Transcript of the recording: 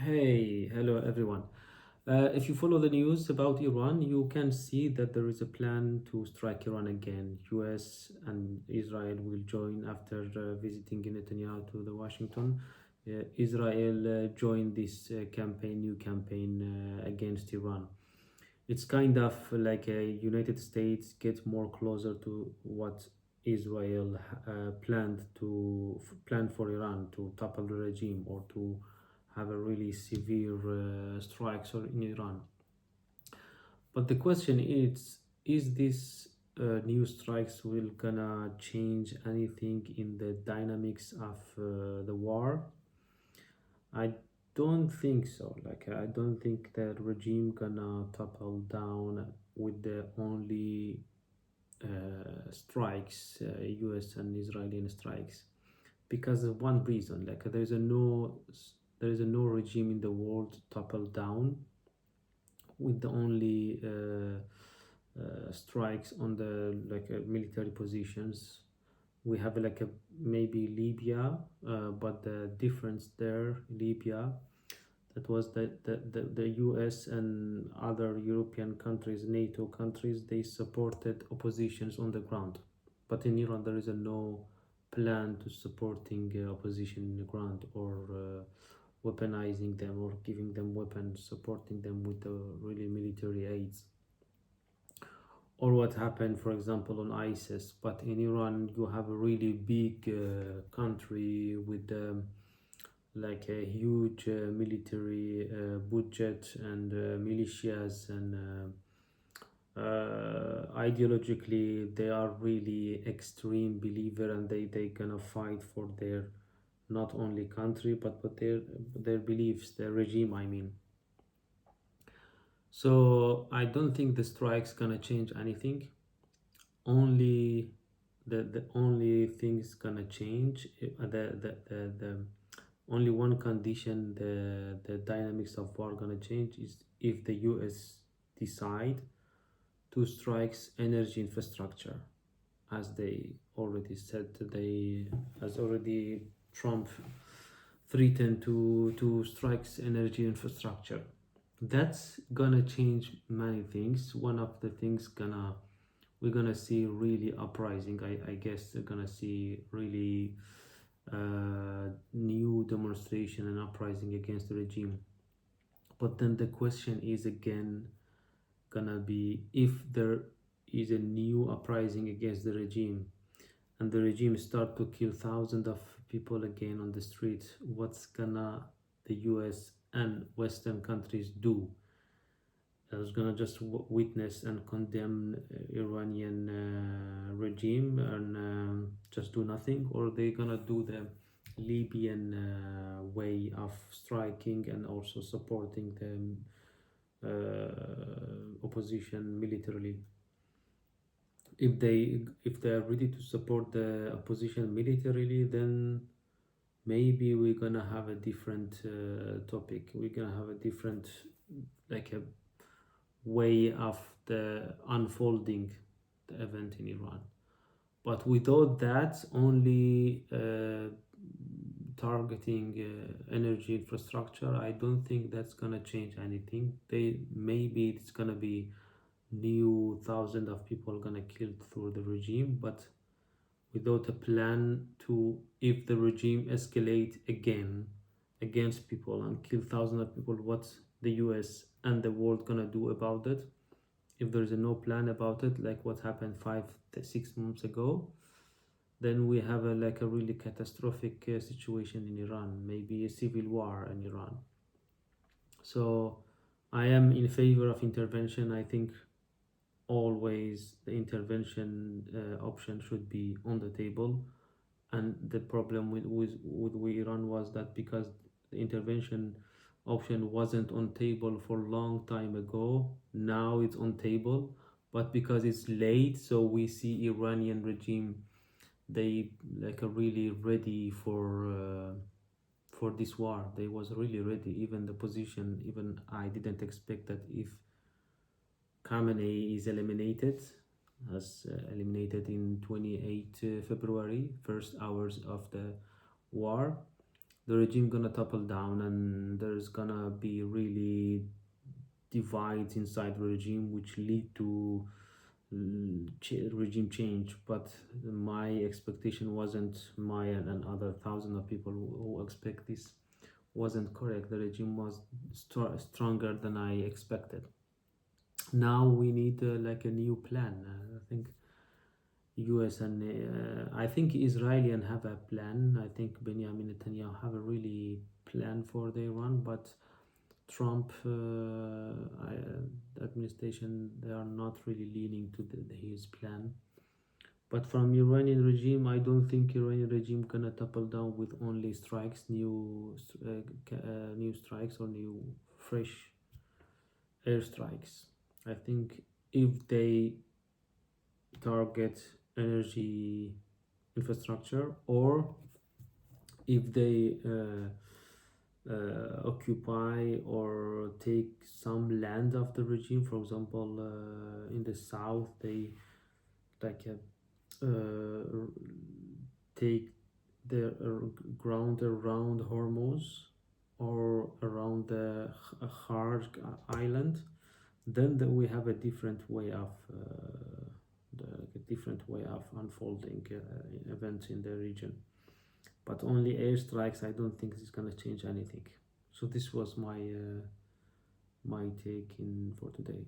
Hey, hello everyone. If you follow the news about Iran, you can see that there is a plan to strike Iran again. US and Israel will join after visiting Netanyahu to the Washington. Israel joined this new campaign against Iran. It's kind of like a United States get more closer to what Israel planned for Iran to topple the regime or to have a really severe strikes in Iran. But the question is this new strikes will gonna change anything in the dynamics of the war? I don't think so. I don't think the regime gonna topple down with the only strikes, U.S. and Israeli strikes, because of one reason. There is a no regime in the world topple down with the only strikes on the military positions. We have maybe Libya, but the difference there, Libya, that was the US and other European countries, NATO countries, they supported oppositions on the ground. But in Iran, there is a no plan to supporting opposition in the ground or weaponizing them or giving them weapons, supporting them with the really military aids. Or what happened, for example, on ISIS. But in Iran, you have a really big country with a huge military budget and militias and ideologically they are really extreme believer and they gonna fight for their not only country but their beliefs, their regime, I mean. So I don't think the strike's gonna change anything. Only the only thing's gonna change the only one condition the dynamics of war gonna change is if the US decide to strikes energy infrastructure, as they already said today, as already Trump threatened to strikes energy infrastructure. That's gonna change many things. One of the things we're gonna see really uprising. I guess they're gonna see really new demonstration and uprising against the regime. But then the question is again gonna be, if there is a new uprising against the regime and the regime start to kill thousands of people again on the streets, what's gonna the US and Western countries do? Is gonna just witness and condemn Iranian regime and just do nothing, or they gonna do the Libyan way of striking and also supporting the opposition militarily? If they are ready to support the opposition militarily, then maybe we're gonna have a different topic. We're gonna have a different a way of the unfolding the event in Iran. But without that, only targeting energy infrastructure, I don't think that's gonna change anything. Maybe it's gonna be new thousands of people gonna killed through the regime, but without a plan to, if the regime escalate again against people and kill thousands of people, what's the US and the world gonna do about it? If there is no plan about it, like what happened 5 to 6 months ago, then we have a really catastrophic situation in Iran, maybe a civil war in Iran. So I am in favor of intervention. I think always the intervention option should be on the table. And the problem with Iran was that because the intervention option wasn't on table for a long time ago, now it's on table, but because it's late, so we see Iranian regime, they are really ready for this war. They was really ready. Even the position, even I didn't expect that if Khamenei is eliminated, as eliminated in 28 February, first hours of the war, the regime gonna topple down, and there's gonna be really divides inside the regime which lead to regime change. But my expectation wasn't, my and other thousands of people who expect this wasn't correct. The regime was stronger than I expected. Now we need like a new plan. I think US and I think Israeli and have a plan. I think Benjamin Netanyahu have a really plan for the Iran, but Trump administration, they are not really leaning to his plan. But from Iranian regime, I don't think Iranian regime gonna topple down with only strikes, new strikes or new fresh airstrikes. I think if they target energy infrastructure, or if they occupy or take some land of the regime, for example, in the south, they like take the ground around Hormuz or around the Kharj island, then we have a different way of unfolding events in the region. But only airstrikes, I don't think is gonna change anything. So this was my my take in for today.